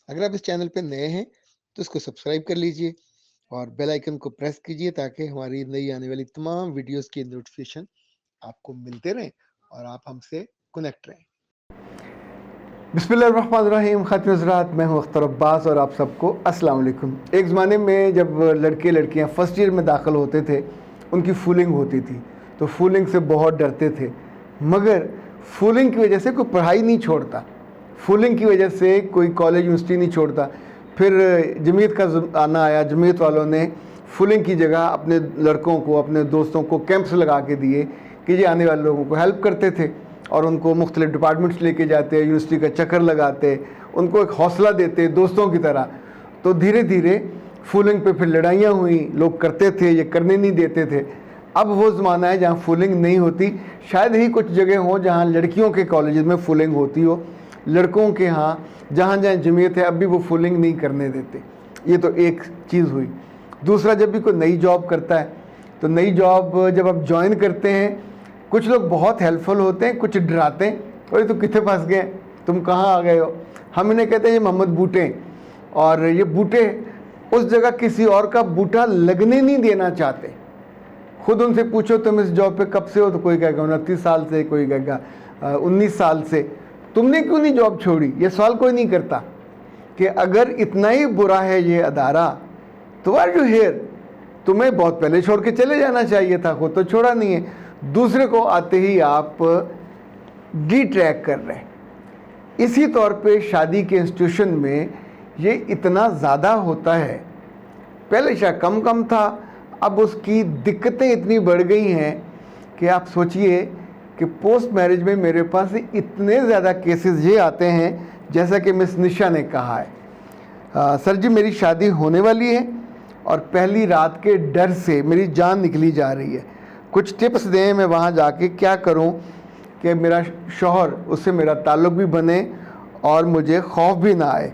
अगर आप इस चैनल पे नए हैं तो इसको सब्सक्राइब कर लीजिए और बेल आइकन को प्रेस कीजिए ताकि हमारी नई आने वाली तमाम वीडियोस की नोटिफिकेशन आपको मिलते रहें और आप हमसे कनेक्ट रहें। बिस्मिल्लाहिर्रहमानिर्रहीम। ख़ातिम हज़रात, मैं हूँ अख्तर अब्बास और आप सबको अस्सलाम वालेकुम। एक ज़माने में जब लड़के लड़कियाँ फ़र्स्ट ईयर में दाखिल होते थे, उनकी फूलिंग होती थी, तो फूलिंग से बहुत डरते थे। मगर फूलिंग की वजह से कोई पढ़ाई नहीं छोड़ता, फूलिंग की वजह से कोई कॉलेज यूनिवर्सिटी नहीं छोड़ता। फिर जमीयत का आना आया, जमीयत वालों ने फूलिंग की जगह अपने लड़कों को, अपने दोस्तों को कैंप्स लगा के दिए कि ये आने वाले लोगों को हेल्प करते थे और उनको मुख्तलिफ डिपार्टमेंट्स लेके जाते, यूनिवर्सिटी का चक्कर लगाते, उनको एक हौसला देते दोस्तों की तरह। तो धीरे धीरे फूलिंग पे फिर लड़ाइयाँ हुई, लोग करते थे, ये करने नहीं देते थे। अब वो ज़माना है जहाँ फूलिंग नहीं होती। शायद ही कुछ जगह हो जहाँ लड़कियों के कॉलेज में फूलिंग होती हो, लड़कों के यहाँ जहाँ जहाँ जमीयत है अब भी वो फूलिंग नहीं करने देते। ये तो एक चीज़ हुई। दूसरा, जब भी कोई नई जॉब करता है तो नई जॉब जब आप ज्वाइन करते हैं, कुछ लोग बहुत हेल्पफुल होते हैं, कुछ डराते हैं, अरे तो कितने फंस गए, तुम कहाँ आ गए हो। हम इन्हें कहते हैं ये मोहम्मद बूटे, और ये बूटे उस जगह किसी और का बूटा लगने नहीं देना चाहते। खुद उनसे पूछो तुम इस जॉब पे कब से हो, तो कोई कहेगा 29 साल से, कोई कहेगा 19 साल से। तुमने क्यों नहीं जॉब छोड़ी, ये सवाल कोई नहीं करता कि अगर इतना ही बुरा है ये अदारा तो आर यू हियर, तुम्हें बहुत पहले छोड़ के चले जाना चाहिए था, खुद तो छोड़ा नहीं है, दूसरे को आते ही आप डी ट्रैक कर रहे हैं। इसी तौर पे शादी के इंस्टीट्यूशन में ये इतना ज़्यादा होता है। पहले शायद कम कम था, अब उसकी दिक्कतें इतनी बढ़ गई हैं कि आप सोचिए कि पोस्ट मैरिज में मेरे पास इतने ज़्यादा केसेस ये आते हैं, जैसा कि मिस निशा ने कहा है, सर जी मेरी शादी होने वाली है और पहली रात के डर से मेरी जान निकली जा रही है, कुछ टिप्स दें, मैं वहाँ जाके क्या करूँ कि मेरा शौहर, उससे मेरा ताल्लुक़ भी बने और मुझे खौफ भी ना आए।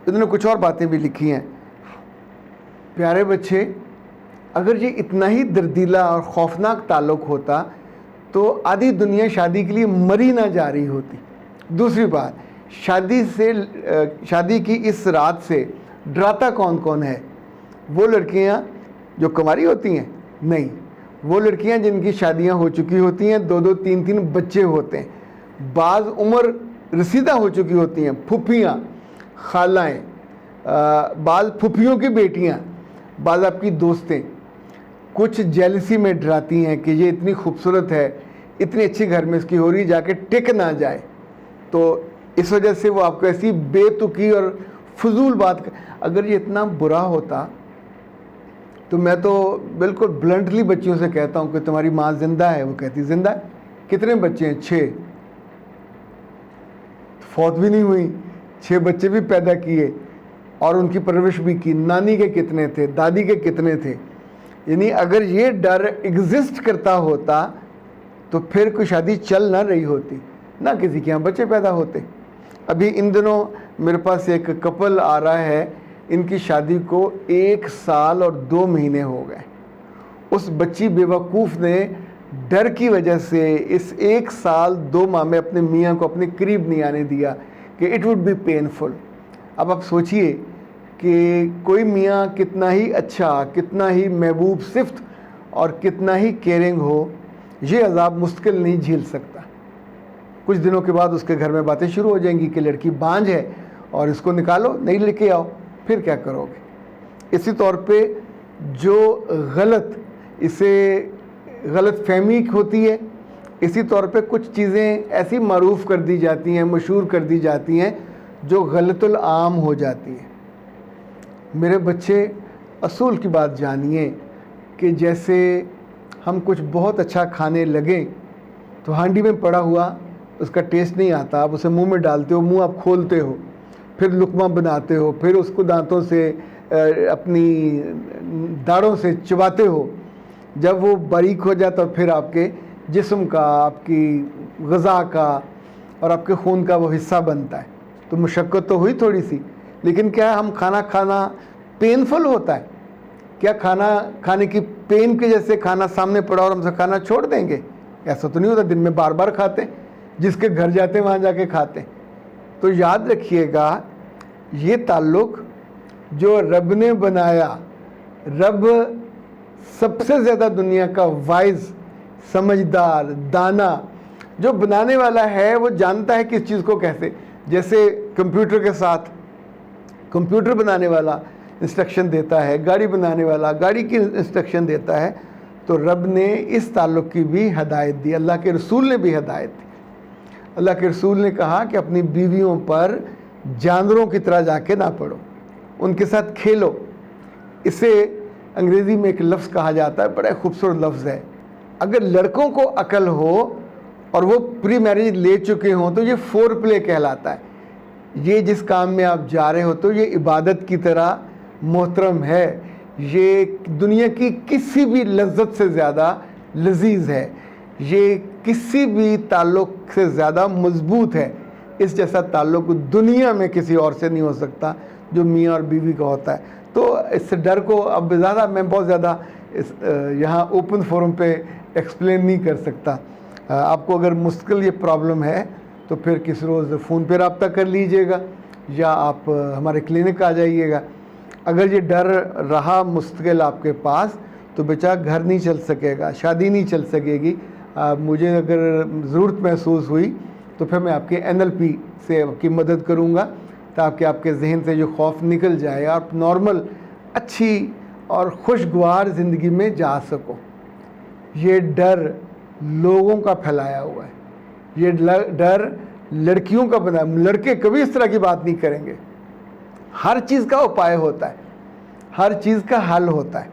इन्होंने कुछ और बातें भी लिखी हैं। प्यारे बच्चे, अगर ये इतना ही दर्दीला और खौफनाक ताल्लुक़ होता तो आधी दुनिया शादी के लिए मरी ना जा रही होती। दूसरी बात, शादी की इस रात से डराता कौन कौन है? वो लड़कियां जो कुंवारी होती हैं? नहीं, वो लड़कियां जिनकी शादियां हो चुकी होती हैं, 2-2 3-3 बच्चे होते हैं, बाज़ उम्र रसीदा हो चुकी होती हैं, फुफियाँ, खालाएँ, बाज़ फुफियों की बेटियां, बाज़ आपकी दोस्तें, कुछ जेलसी में डराती हैं कि ये इतनी खूबसूरत है, इतनी अच्छी घर में इसकी हो रही, जाके टिक ना जाए। तो इस वजह से वो आपको ऐसी बेतुकी और फजूल बात, अगर ये इतना बुरा होता तो मैं तो बिल्कुल ब्लंटली बच्चियों से कहता हूँ कि तुम्हारी माँ ज़िंदा है, वो कहती ज़िंदा है। कितने बच्चे हैं? 6, फौत भी नहीं हुई, 6 बच्चे भी पैदा किए और उनकी परवरिश भी की। नानी के कितने थे, दादी के कितने थे। यानी अगर ये डर एग्जिस्ट करता होता तो फिर कोई शादी चल ना रही होती, ना किसी के यहाँ बच्चे पैदा होते। अभी इन दिनों मेरे पास एक कपल आ रहा है, इनकी शादी को 1 साल और 2 महीने हो गए। उस बच्ची बेवकूफ़ ने डर की वजह से इस 1 साल 2 माह में अपने मियाँ को अपने करीब नहीं आने दिया कि इट वुड बी पेनफुल। अब आप सोचिए कि कोई मियाँ कितना ही अच्छा, कितना ही महबूब सिफ्त और कितना ही केयरिंग हो, ये अज़ाब मुश्किल नहीं झेल सकता। कुछ दिनों के बाद उसके घर में बातें शुरू हो जाएंगी कि लड़की बांझ है और इसको निकालो, नहीं लेके आओ, फिर क्या करोगे? इसी तौर पे जो गलत फहमी होती है, इसी तौर पे कुछ चीज़ें ऐसी मारूफ़ कर दी जाती हैं, मशहूर कर दी जाती हैं जो गलतुल आम हो जाती हैं। मेरे बच्चे, असूल की बात जानिए कि जैसे हम कुछ बहुत अच्छा खाने लगें तो हांडी में पड़ा हुआ उसका टेस्ट नहीं आता, आप उसे मुंह में डालते हो, मुंह आप खोलते हो, फिर लुक़मा बनाते हो, फिर उसको दांतों से, अपनी दाढ़ों से चबाते हो। जब वो बारीक हो जाता है फिर आपके जिस्म का, आपकी ग़िज़ा का और आपके खून का वो हिस्सा बनता है। तो मुशक्क़त तो हुई थोड़ी सी, लेकिन क्या हम खाना पेनफुल होता है? क्या खाना खाने की पेन के जैसे खाना सामने पड़ा और हमसे खाना छोड़ देंगे? ऐसा तो नहीं होता, दिन में बार बार खाते, जिसके घर जाते वहाँ जाके खाते। तो याद रखिएगा ये ताल्लुक़ जो रब ने बनाया, रब सबसे ज़्यादा दुनिया का वाइज, समझदार, दाना जो बनाने वाला है, वो जानता है किस चीज़ को कैसे। जैसे कंप्यूटर के साथ कंप्यूटर बनाने वाला इंस्ट्रक्शन देता है, गाड़ी बनाने वाला गाड़ी की इंस्ट्रक्शन देता है, तो रब ने इस ताल्लुक़ की भी हदायत दी। अल्लाह के रसूल ने भी हदायत दी। अल्लाह के रसूल ने कहा कि अपनी बीवियों पर जानवरों की तरह जाके ना पड़ो, उनके साथ खेलो। इसे अंग्रेज़ी में एक लफ्ज़ कहा जाता है, बड़ा खूबसूरत लफ्ज़ है। अगर लड़कों को अकल हो और वो प्री मैरिज ले चुके हों तो ये फोर प्ले कहलाता है। ये जिस काम में आप जा रहे हो तो ये इबादत की तरह मोहतरम है, ये दुनिया की किसी भी लज्जत से ज़्यादा लजीज़ है, ये किसी भी ताल्लुक़ से ज़्यादा मजबूत है। इस जैसा ताल्लुक़ दुनिया में किसी और से नहीं हो सकता जो मियाँ और बीवी का होता है। तो इस डर को अब ज़्यादा मैं बहुत ज़्यादा इस यहाँ ओपन फोरम पे एक्सप्लेन नहीं कर सकता। आपको अगर मुश्किल ये प्रॉब्लम है तो फिर किसी रोज़ फ़ोन पे रब्ता कर लीजिएगा या आप हमारे क्लिनिक आ जाइएगा। अगर ये डर रहा मुश्किल आपके पास तो बेचा घर नहीं चल सकेगा, शादी नहीं चल सकेगी। मुझे अगर ज़रूरत महसूस हुई तो फिर मैं आपके NLP से आपकी मदद करूँगा ताकि आपके जहन से जो खौफ निकल जाए, आप नॉर्मल अच्छी और खुशगवार ज़िंदगी में जा सको। ये डर लोगों का फैलाया हुआ है, ये डर लड़कियों का बना। लड़के कभी इस तरह की बात नहीं करेंगे। हर चीज़ का उपाय होता है, हर चीज़ का हल होता है,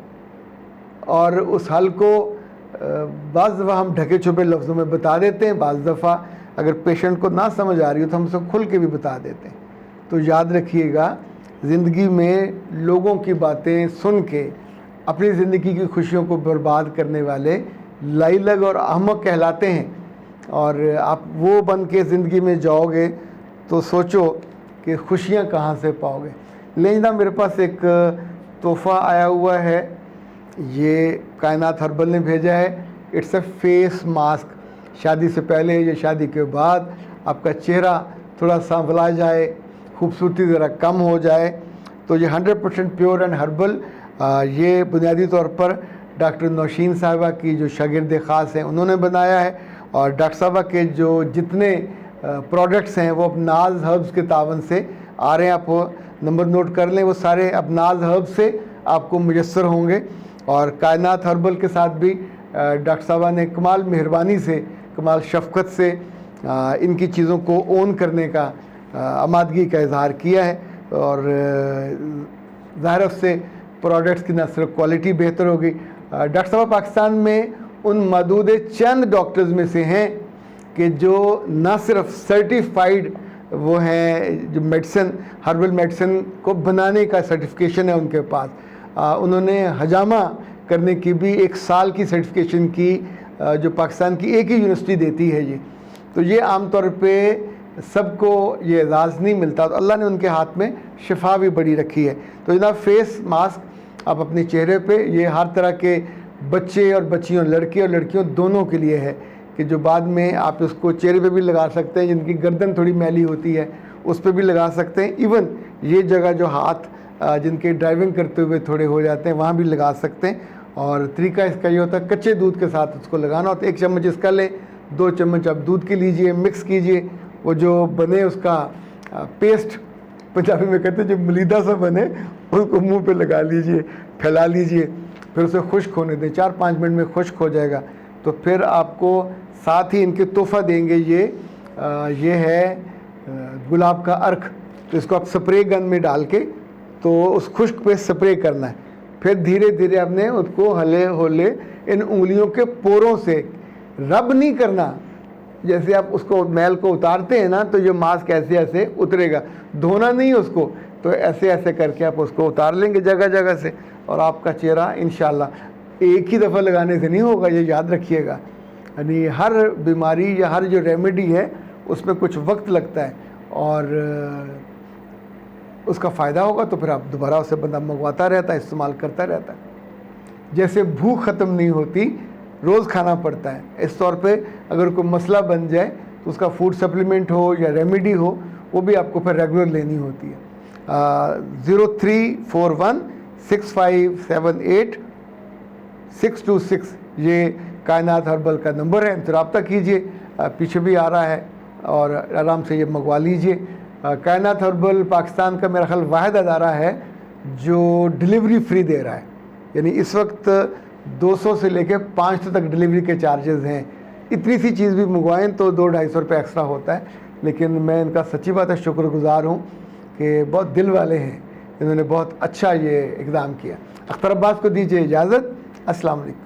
और उस हल को बाज़ दफ़ा हम ढके छुपे लफ्ज़ों में बता देते हैं, बाज़ दफ़ा अगर पेशेंट को ना समझ आ रही हो तो हम उसे खुल के भी बता देते हैं। तो याद रखिएगा, ज़िंदगी में लोगों की बातें सुन के अपनी ज़िंदगी की खुशियों को बर्बाद करने वाले लाइलग और अहमक कहलाते हैं। और आप वो बन के ज़िंदगी में जाओगे तो सोचो कि खुशियाँ कहाँ से पाओगे। लेकिन ना, मेरे पास एक तोहफ़ा आया हुआ है, ये कायनात हर्बल ने भेजा है। It's a face mask. शादी से पहले या शादी के बाद आपका चेहरा थोड़ा सांवला जाए, खूबसूरती ज़रा कम हो जाए, तो ये 100% प्योर एंड हर्बल, ये बुनियादी तौर पर डॉक्टर नौशीन साहिबा की जो शागिर्द ख़ास हैं उन्होंने बनाया है। और डॉक्टर साहबा के जो जितने प्रोडक्ट्स हैं वो अब नाज हर्ब्स के तावन से आ रहे हैं। आप वो नंबर नोट कर लें, वो सारे अब नाज हर्ब्स से आपको मुयस्सर होंगे। और कायनात हर्बल के साथ भी डॉक्टर साहबा ने कमाल मेहरबानी से, कमाल शफ़क़त से इनकी चीज़ों को ओन करने का आमादगी का इजहार किया है। और ज़ाहिर उससे प्रोडक्ट्स की न सिर्फ क्वालिटी बेहतर होगी। डॉक्टर साहब पाकिस्तान में उन मदूद चंद डॉक्टर्स में से हैं कि जो न सिर्फ सर्टिफाइड वो हैं, जो मेडिसिन, हर्बल मेडिसिन को बनाने का सर्टिफिकेशन है उनके पास। उन्होंने हजामा करने की भी 1 साल की सर्टिफिकेशन की, जो पाकिस्तान की एक ही यूनिवर्सिटी देती है ये। तो ये आमतौर पे सबको ये एजाज़ नहीं मिलता, तो अल्लाह ने उनके हाथ में शिफा भी बड़ी रखी है। तो जनाब, फेस मास्क आप अपने चेहरे पे, ये हर तरह के बच्चे और बच्चियों, लड़के और लड़कियों दोनों के लिए है कि जो बाद में आप उसको चेहरे पे भी लगा सकते हैं, जिनकी गर्दन थोड़ी मैली होती है उस पर भी लगा सकते हैं। इवन ये जगह जो हाथ जिनके ड्राइविंग करते हुए थोड़े हो जाते हैं वहाँ भी लगा सकते हैं। और तरीका इसका ये होता है, कच्चे दूध के साथ उसको लगाना होता है। 1 चम्मच इसका लें, 2 चम्मच आप दूध के लीजिए, मिक्स कीजिए, वो जो बने उसका पेस्ट, पंजाबी में कहते हैं जो मलीदा सा बने, उसको मुंह पे लगा लीजिए, फैला लीजिए, फिर उसे खुश्क होने दें। 4-5 मिनट में खुश्क हो जाएगा। तो फिर आपको साथ ही इनके तोहफ़ा देंगे, ये है गुलाब का अर्क। तो इसको आप स्प्रे गन में डाल के तो उस खुश्क पे स्प्रे करना है। फिर धीरे धीरे आपने उसको हले होले इन उंगलियों के पोरों से, रब नहीं करना, जैसे आप उसको मैल को उतारते हैं ना तो ये मास्क ऐसे ऐसे उतरेगा, धोना नहीं उसको, तो ऐसे ऐसे करके आप उसको उतार लेंगे जगह जगह से, और आपका चेहरा इंशाल्लाह एक ही दफ़ा लगाने से नहीं होगा, ये याद रखिएगा। यानी हर बीमारी या हर जो रेमेडी है उसमें कुछ वक्त लगता है, और उसका फ़ायदा होगा तो फिर आप दोबारा उसे बंदा मंगवाता रहता है, इस्तेमाल करता रहता है। जैसे भूख ख़त्म नहीं होती, रोज़ खाना पड़ता है, इस तौर पे अगर कोई मसला बन जाए तो उसका फूड सप्लीमेंट हो या रेमेडी हो, वो भी आपको फिर रेगुलर लेनी होती है। 03416578 626 ये कायनात हर्बल का नंबर है, इनसे रब्ता कीजिए। पीछे भी आ रहा है और आराम से ये मंगवा लीजिए। कायनात हर्बल पाकिस्तान का मेरा ख्याल वाहिद अदारा है जो डिलीवरी फ्री दे रहा है, यानी इस वक्त 200 से लेकर 500 तक डिलीवरी के चार्जेस हैं। इतनी सी चीज़ भी मंगवाएं तो 200-250 रुपये एक्स्ट्रा होता है, लेकिन मैं इनका सच्ची बात है शुक्रगुज़ार हूँ कि बहुत दिल वाले हैं, इन्होंने बहुत अच्छा ये इक़दाम किया। अख्तर अब्बास को दीजिए इजाज़त। अस्सलाम वालेकुम।